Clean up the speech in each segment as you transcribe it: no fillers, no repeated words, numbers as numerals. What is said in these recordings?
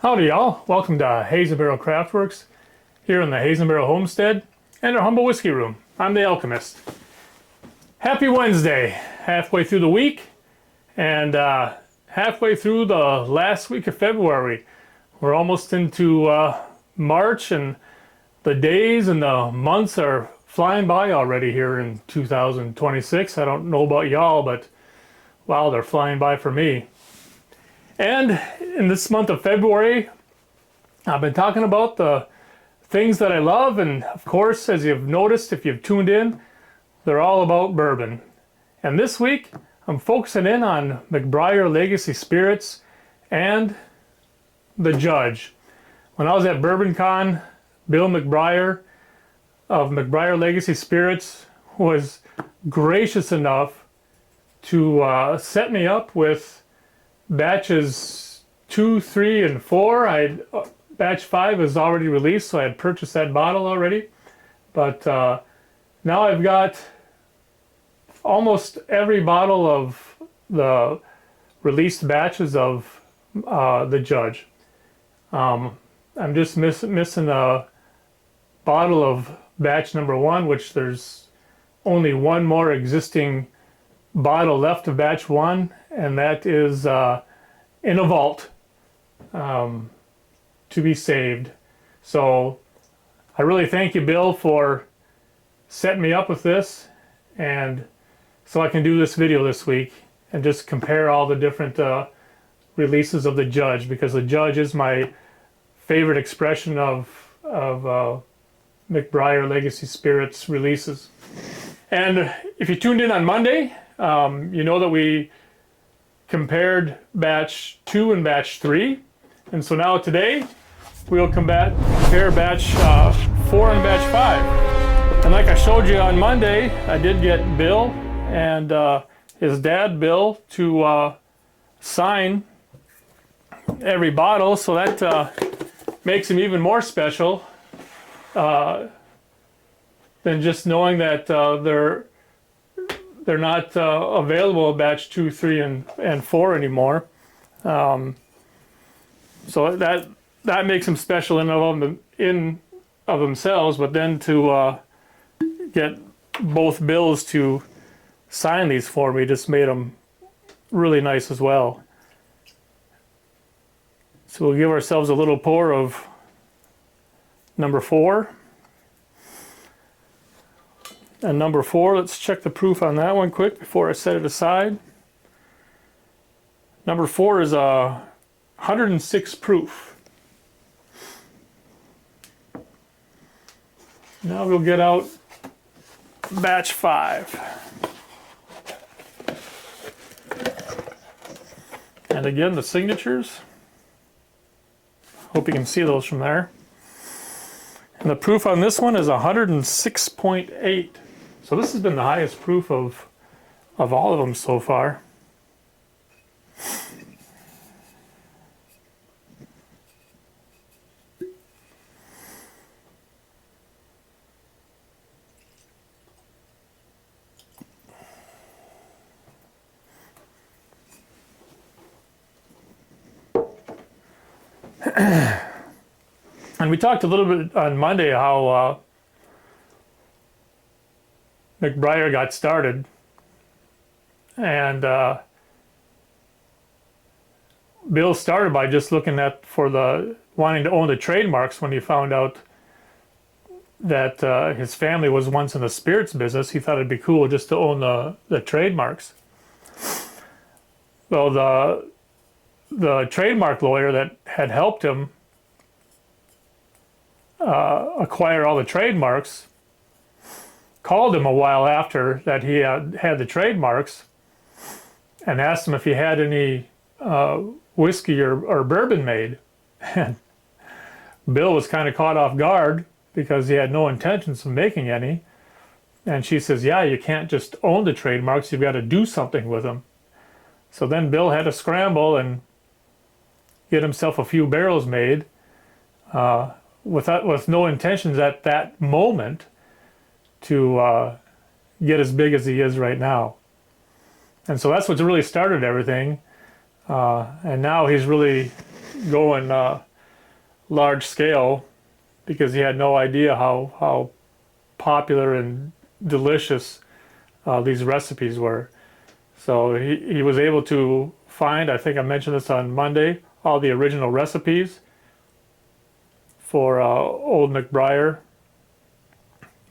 Howdy y'all, welcome to Hazen Barrel Craftworks here in the Hazen Barrel Homestead and our humble whiskey room. I'm the Alchemist. Happy Wednesday, halfway through the week and halfway through the last week of February. We're almost into March and the days and the months are flying by already here in 2026. I don't know about y'all, but wow, they're flying by for me. And in this month of February, I've been talking about the things that I love, and of course, as you've noticed, if you've tuned in, they're all about bourbon. And this week, I'm focusing in on McBrayer Legacy Spirits and the Judge. When I was at BourbonCon, Bill McBrayer of McBrayer Legacy Spirits was gracious enough to set me up with batches 2, 3, and 4. Batch 5 is already released, so I had purchased that bottle already. But now I've got almost every bottle of the released batches of the Judge. I'm just missing a bottle of batch number 1, which there's only one more existing bottle left of batch 1, and that is in a vault to be saved. So I really thank you, Bill, for setting me up with this, and so I can do this video this week and just compare all the different releases of the Judge, because the Judge is my favorite expression of McBrayer Legacy Spirits releases. And if you tuned in on Monday, you know that we compared batch 2 and batch 3. And so now today, we'll compare batch 4 and batch 5. And like I showed you on Monday, I did get Bill and his dad, Bill, to sign every bottle. So that makes him even more special than just knowing that they're not available batch 2, 3, and 4 anymore. So that makes them special in of themselves. But then to get both Bills to sign these for me just made them really nice as well. So we'll give ourselves a little pour of number 4. And number 4, let's check the proof on that one quick before I set it aside. Number 4 is 106 proof. Now we'll get out batch 5. And again, the signatures. Hope you can see those from there. And the proof on this one is 106.8. So this has been the highest proof of all of them so far. And we talked a little bit on Monday how McBrayer got started, and Bill started by just looking wanting to own the trademarks. When he found out that his family was once in the spirits business, he thought it'd be cool just to own the trademarks. Well, the trademark lawyer that had helped him acquire all the trademarks called him a while after that he had the trademarks and asked him if he had any whiskey or bourbon made. And Bill was kind of caught off guard because he had no intentions of making any. And she says, yeah, you can't just own the trademarks, you've got to do something with them. So then Bill had to scramble and get himself a few barrels made with no intentions at that moment to get as big as he is right now. And so that's what's really started everything. And now he's really going large scale because he had no idea how popular and delicious these recipes were. So he was able to find, I think I mentioned this on Monday, all the original recipes for Old McBrayer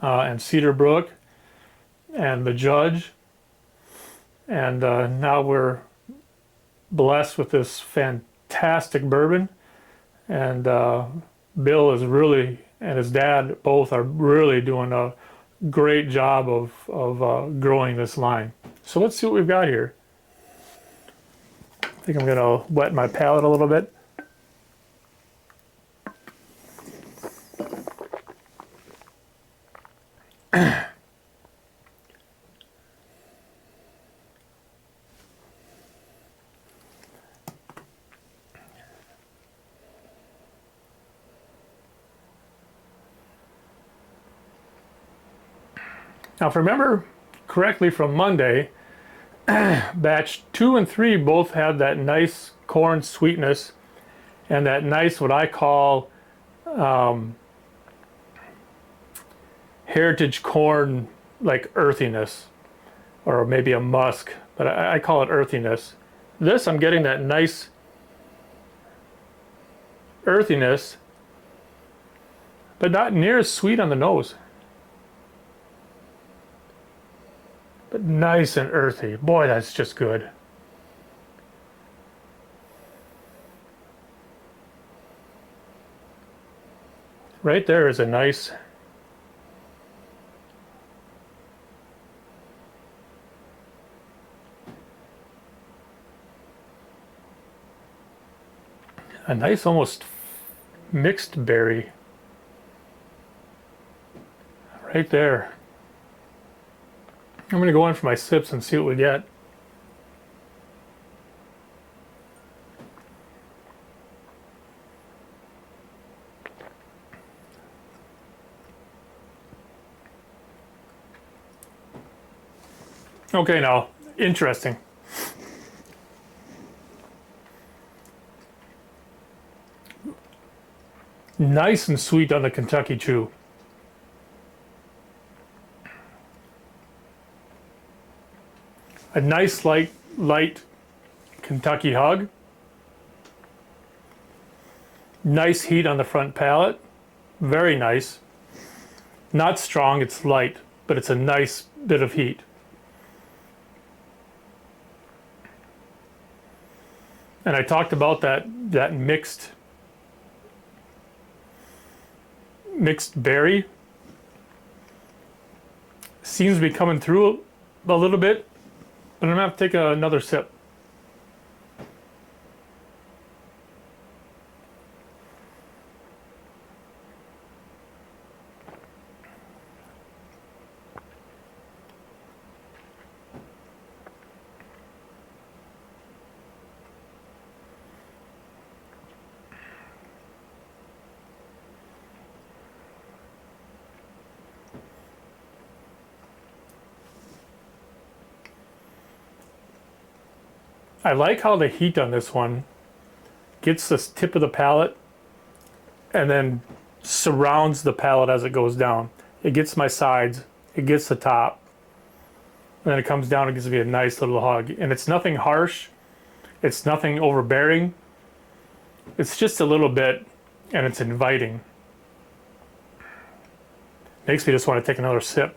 and Cedar Brook and the Judge. And now we're blessed with this fantastic bourbon. And Bill is really, and his dad both are really doing a great job of growing this line. So let's see what we've got here. I think I'm going to wet my palate a little bit. Now, if I remember correctly from Monday, batch 2 and 3 both had that nice corn sweetness and that nice, what I call heritage corn, like earthiness, or maybe a musk, but I call it earthiness. This, I'm getting that nice earthiness, but not near as sweet on the nose. But nice and earthy. Boy, that's just good. Right there is a nice almost mixed berry. Right there. I'm going to go in for my sips and see what we get. Okay, now, interesting. Nice and sweet on the Kentucky Chew. A nice light Kentucky hug. Nice heat on the front palate. Very nice. Not strong, it's light, but it's a nice bit of heat. And I talked about that mixed berry. Seems to be coming through a little bit. But I'm going to have to take another sip. I like how the heat on this one gets this tip of the palate and then surrounds the palate as it goes down. It gets my sides, it gets the top, and then it comes down and gives me a nice little hug. And it's nothing harsh, it's nothing overbearing, it's just a little bit, and it's inviting. Makes me just want to take another sip.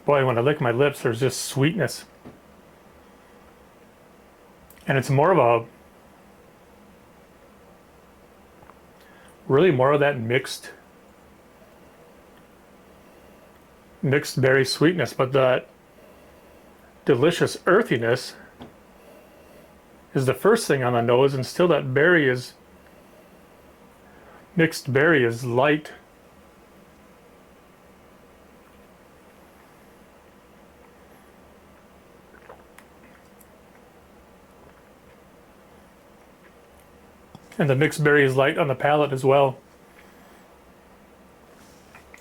Boy, when I lick my lips, there's just sweetness. And it's more of really more of that mixed berry sweetness, but that delicious earthiness is the first thing on the nose, and still that mixed berry is light. And the mixed berry is light on the palate as well.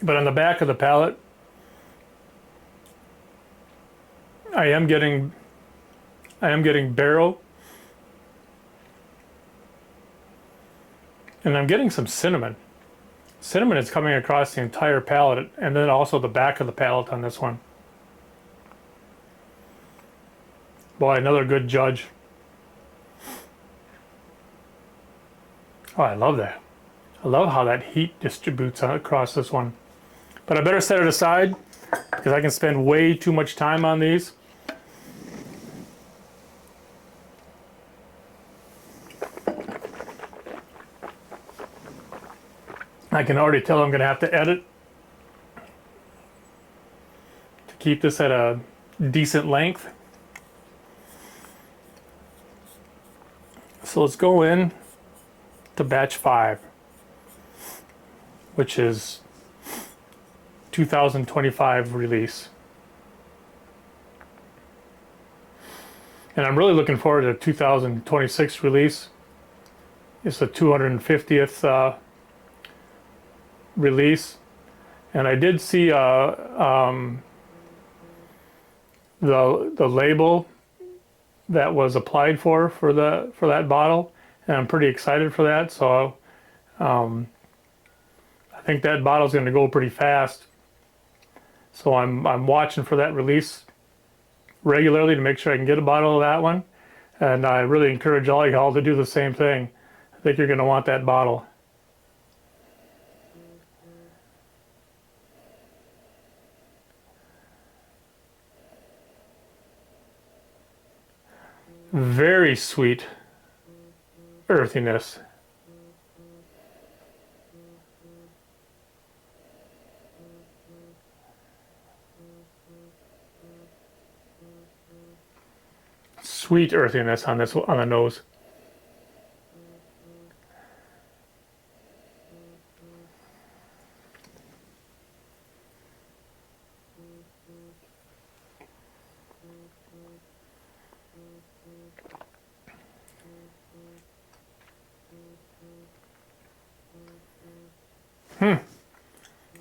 But on the back of the palate, I am getting barrel And I'm getting some cinnamon. Cinnamon is coming across the entire palate, and then also the back of the palate on this one. Boy, another good judge. Oh, I love that. I love how that heat distributes across this one. But I better set it aside because I can spend way too much time on these. I can already tell I'm going to have to edit to keep this at a decent length. So let's go in to batch 5, which is 2025 release. And I'm really looking forward to 2026 release. It's the 250th release, and I did see the label that was applied for that bottle, and I'm pretty excited for that. So I think that bottle's going to go pretty fast. So I'm watching for that release regularly to make sure I can get a bottle of that one, and I really encourage all y'all to do the same thing. I think you're going to want that bottle. Very sweet earthiness. Sweet earthiness on this, on the nose.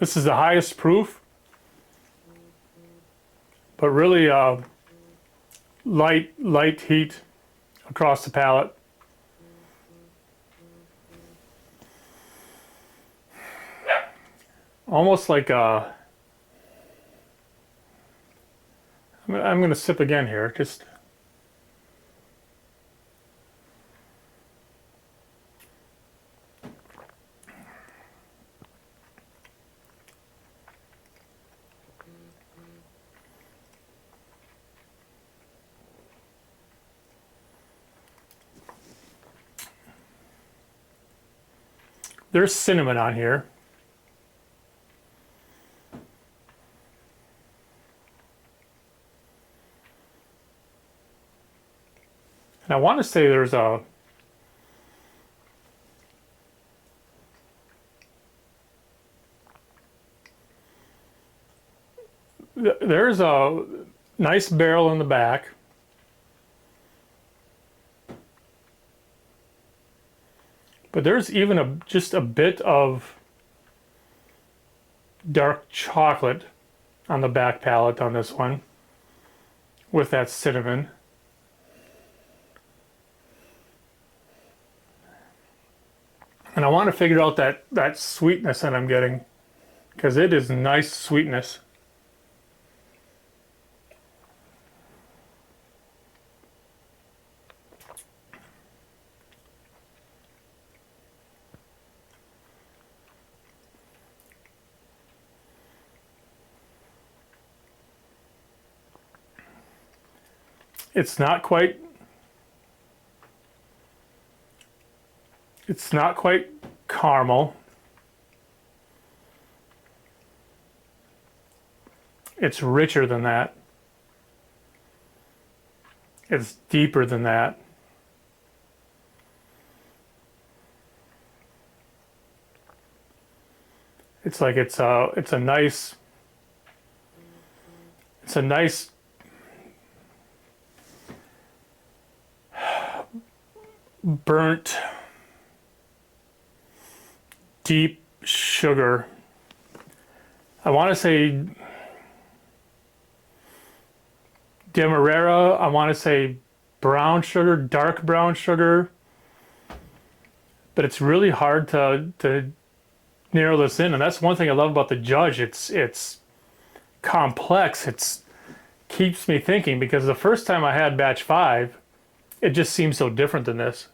This is the highest proof, but really light heat across the palate. Almost like a... I'm going to sip again here, just... There's cinnamon on here. And I want to say there's a... There's a nice barrel in the back. But there's even just a bit of dark chocolate on the back palate on this one with that cinnamon. And I want to figure out that sweetness that I'm getting, because it is nice sweetness. It's not quite caramel. It's richer than that. It's deeper than that. It's like it's a nice burnt, deep sugar. I want to say Demerara. I want to say brown sugar, dark brown sugar. but it's really hard to narrow this in. And that's one thing I love about the Judge. It's complex. It's keeps me thinking, because the first time I had batch 5, it just seemed so different than this.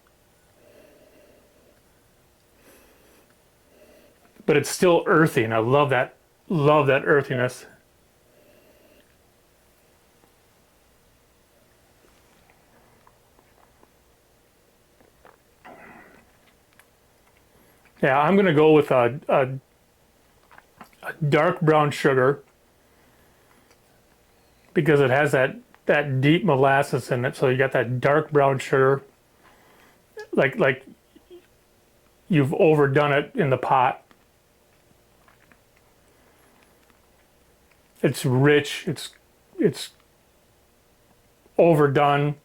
But it's still earthy, and I love that earthiness. Yeah, I'm gonna go with a dark brown sugar, because it has that deep molasses in it. So you got that dark brown sugar, like you've overdone it in the pot. It's rich. It's overdone,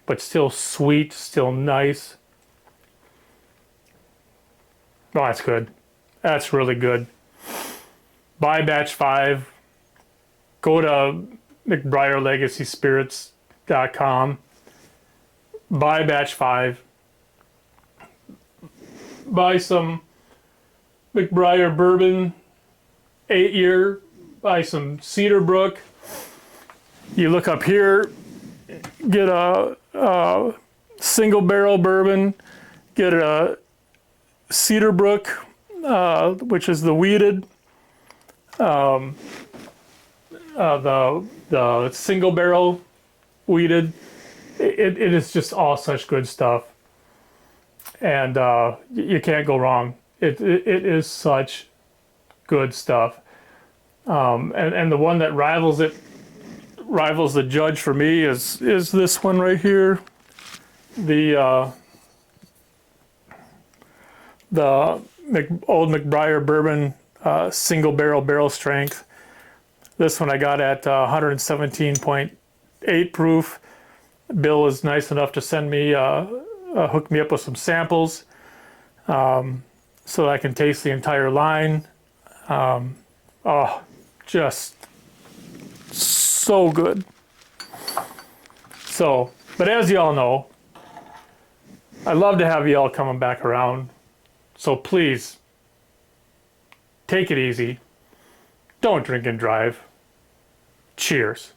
but still sweet, still nice. Oh, that's good. That's really good. Buy batch 5. Go to McBrayerLegacySpirits.com. Buy batch 5. Buy some McBrayer Bourbon 8-year. Buy some Cedarbrook. You look up here, get a single barrel bourbon, get a Cedarbrook, which is the wheated, the single barrel wheated. It is just all such good stuff, and you can't go wrong. It is such good stuff. And the one that rivals the Judge for me is this one right here, the old McBrayer Bourbon single barrel strength. This one I got at 117.8 proof. Bill was nice enough to send me hook me up with some samples, so that I can taste the entire line. Oh, just so good. So, but as y'all know, I love to have y'all coming back around. So please, take it easy. Don't drink and drive. Cheers.